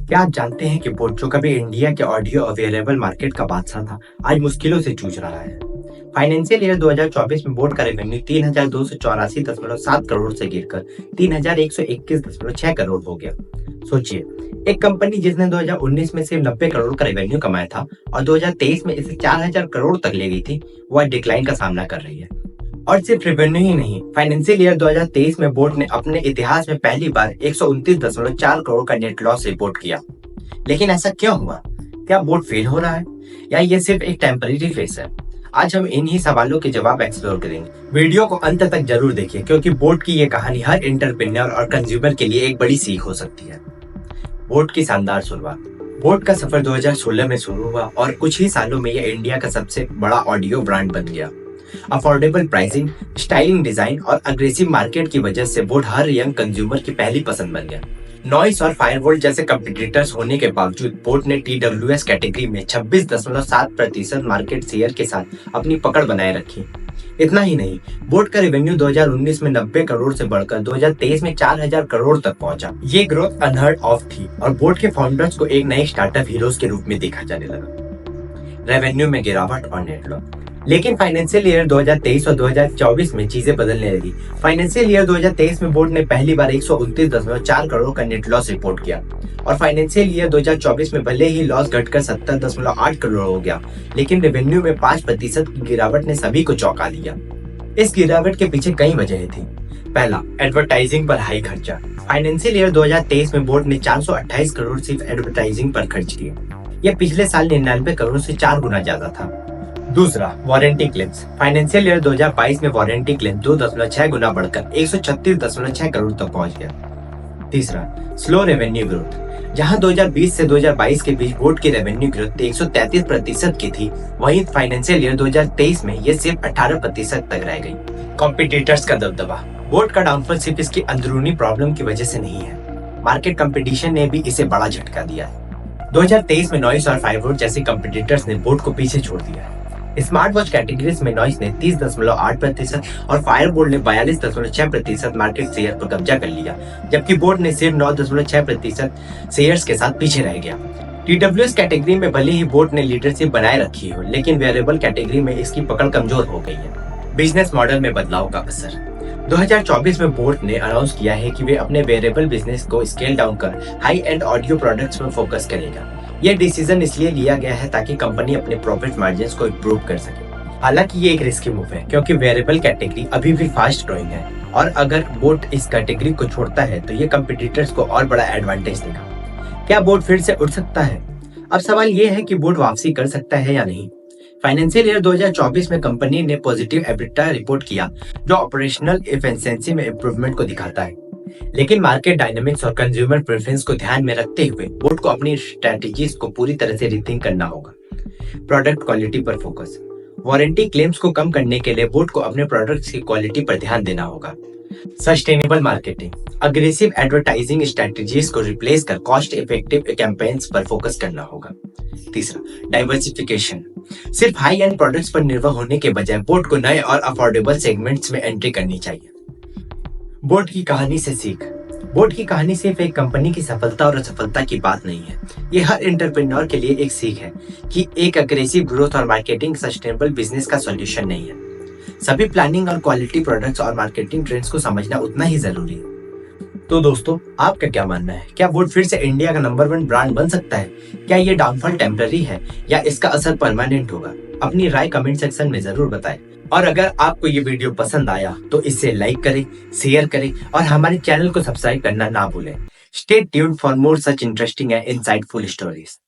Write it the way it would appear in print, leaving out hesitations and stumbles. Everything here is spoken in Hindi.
क्या आप जानते हैं कि बोट जो कभी इंडिया के ऑडियो और वेयरेबल मार्केट का बादशाह था, आज मुश्किलों से जूझ रहा है। फाइनेंशियल ईयर 2024 में बोट का रेवेन्यू 3,284.7 करोड़ से गिरकर 3,121.6 करोड़ हो गया। सोचिए, एक कंपनी जिसने 2019 में सिर्फ 90 करोड़ का रेवेन्यू कमाया था और 2023 में इसे 4,000 करोड़ तक ले गई थी, वह डिक्लाइन का सामना कर रही है। और सिर्फ रेवेन्यू ही नहीं, फाइनेंशियल ईयर 2023 में बोट ने अपने इतिहास में पहली बार 129.4 करोड़ का नेट लॉस रिपोर्ट किया। लेकिन ऐसा क्यों हुआ? क्या बोट फेल हो रहा है या ये सिर्फ एक टेम्परेरी फेस है? आज हम इन्हीं सवालों के जवाब एक्सप्लोर करेंगे। वीडियो को अंत तक जरूर देखिए, क्योंकि बोट की ये कहानी हर एंटरप्रेन्योर और कंज्यूमर के लिए एक बड़ी सीख हो सकती है। बोट की शानदार शुरुआत। बोट का सफर 2016 में शुरू हुआ और कुछ ही सालों में यह इंडिया का सबसे बड़ा ऑडियो ब्रांड बन गया। अफोर्डेबल प्राइसिंग, स्टाइलिंग डिजाइन और अग्रेसिव मार्केट की वजह से बोट हर यंग कंज्यूमर की पहली पसंद बन गया। नॉइस और फायरवोल्ट जैसे कंपटीटर्स होने के बावजूद बोट ने TWS कैटेगरी में 26.7% मार्केट शेयर के साथ अपनी पकड़ बनाए रखी। इतना ही नहीं, बोट का रेवेन्यू 2019 में 90 करोड़ से बढ़कर 2023 में 4,000 करोड़ तक पहुंचा। ये ग्रोथ अनहर्ड ऑफ थी और बोट के फाउंडर्स को एक नए स्टार्टअप हीरोज के रूप में देखा जाने लगा। रेवेन्यू में गिरावट और नेट लॉस। लेकिन फाइनेंशियल ईयर 2023 और 2024 में चीजें बदलने लगी। फाइनेंशियल ईयर 2023 में बोर्ड ने पहली बार 129.4 करोड़ का नेट लॉस रिपोर्ट किया और फाइनेंशियल ईयर 2024 में भले ही लॉस घटकर 70.8 करोड़ हो गया, लेकिन रेवेन्यू में 5% की गिरावट ने सभी को चौंका दिया। इस गिरावट के पीछे कई वजह थी। पहला, एडवर्टाइजिंग पर हाई खर्चा। फाइनेंशियल ईयर 2023 में बोर्ड ने 428 करोड़ सिर्फ एडवर्टाइजिंग पर खर्च किए। यह पिछले साल 99 करोड़ से 4 गुना ज्यादा था। दूसरा, वारंटी क्लेम्स। फाइनेंशियल ईयर 2022 में वारंटी क्लेम 2.6 गुना बढ़कर 136.6 करोड़ तक पहुंच गया। तीसरा, स्लो रेवेन्यू ग्रोथ। जहां 2020 से 2022 के बीच बोर्ड की रेवेन्यू ग्रोथ 133% की थी, वहीं फाइनेंशियल ईयर 2023 में यह सिर्फ 18% तक रह गई। कॉम्पिटिटर्स का दबदबा। बोर्ड का डाउनफॉल सिर्फ इसकी अंदरूनी प्रॉब्लम की वजह से नहीं है, मार्केट कंपटीशन ने भी इसे बड़ा झटका दिया है। 2023 में नॉइस और फायरवोल्ट जैसे कंपटीटर्स ने बोर्ड को पीछे छोड़ दिया है। स्मार्ट वॉच कैटेगरीज में नॉइस ने 30.8% और फायरबोल्ट ने 42.6% मार्केट शेयर पर कब्जा कर लिया, जबकि बोर्ड ने सिर्फ 9.6% शेयर्स के साथ पीछे रह गया। TWS कैटेगरी में भले ही बोर्ड ने लीडरशिप बनाए रखी हो, लेकिन वेरिएबल कैटेगरी में इसकी पकड़ कमजोर हो गई है। बिजनेस मॉडल में बदलाव का असर। 2024 में बोर्ड ने अनाउंस किया है कि वे अपने वेरिएबल बिजनेस को स्केल डाउन कर हाई एंड ऑडियो प्रोडक्ट्स पर फोकस करेगा। यह डिसीजन इसलिए लिया गया है ताकि कंपनी अपने प्रॉफिट मार्जिन्स को इम्प्रूव कर सके। हालांकि ये एक रिस्की मूव है, क्योंकि वेरिएबल कैटेगरी अभी भी फास्ट ग्रोइंग है और अगर बोट इस कैटेगरी को छोड़ता है तो ये कंपटीटर्स को और बड़ा एडवांटेज देगा। क्या बोट फिर से उठ सकता है? अब सवाल ये है कि बोट वापसी कर सकता है या नहीं। फाइनेंशियल ईयर 2024 में कंपनी ने पॉजिटिव एबिटा रिपोर्ट किया, जो ऑपरेशनल एफिशिएंसी में इंप्रूवमेंट को दिखाता है। लेकिन मार्केट डायनामिक्स और कंज्यूमर प्रेफरेंस को ध्यान में रखते हुए बोर्ड को अपनी स्ट्रेटजीज को पूरी तरह से रीथिंक करना होगा। प्रोडक्ट क्वालिटी पर फोकस। वारंटी क्लेम्स को कम करने के लिए बोर्ड को अपने प्रोडक्ट्स की क्वालिटी पर ध्यान देना होगा। Sustainable marketing. Aggressive advertising strategies को रिप्लेस कर कॉस्ट इफेक्टिव कैंपेन्स पर फोकस करना होगा। तीसरा, डाइवर्सिफिकेशन। सिर्फ हाई एंड प्रोडक्ट्स पर निर्भर होने के बजाय बोर्ड को नए और अफोर्डेबल सेगमेंट्स में एंट्री करनी चाहिए। बोट की कहानी से सीख। बोट की कहानी सिर्फ एक कंपनी की सफलता और असफलता की बात नहीं है, ये हर एंटरप्रेन्योर के लिए एक सीख है कि एक अग्रेसिव ग्रोथ और मार्केटिंग सस्टेनेबल बिजनेस का सॉल्यूशन नहीं है। सभी प्लानिंग और क्वालिटी प्रोडक्ट्स और मार्केटिंग ट्रेंड्स को समझना उतना ही जरूरी है। तो दोस्तों, आपका क्या मानना है? क्या बोट फिर से इंडिया का नंबर 1 ब्रांड बन सकता है? क्या ये डाउनफॉल टेम्पररी है या इसका असर परमानेंट होगा? अपनी राय कमेंट सेक्शन में जरूर बताएं। और अगर आपको ये वीडियो पसंद आया तो इसे लाइक करें, शेयर करें और हमारे चैनल को सब्सक्राइब करना ना भूलें। Stay tuned for more such interesting and insightful stories.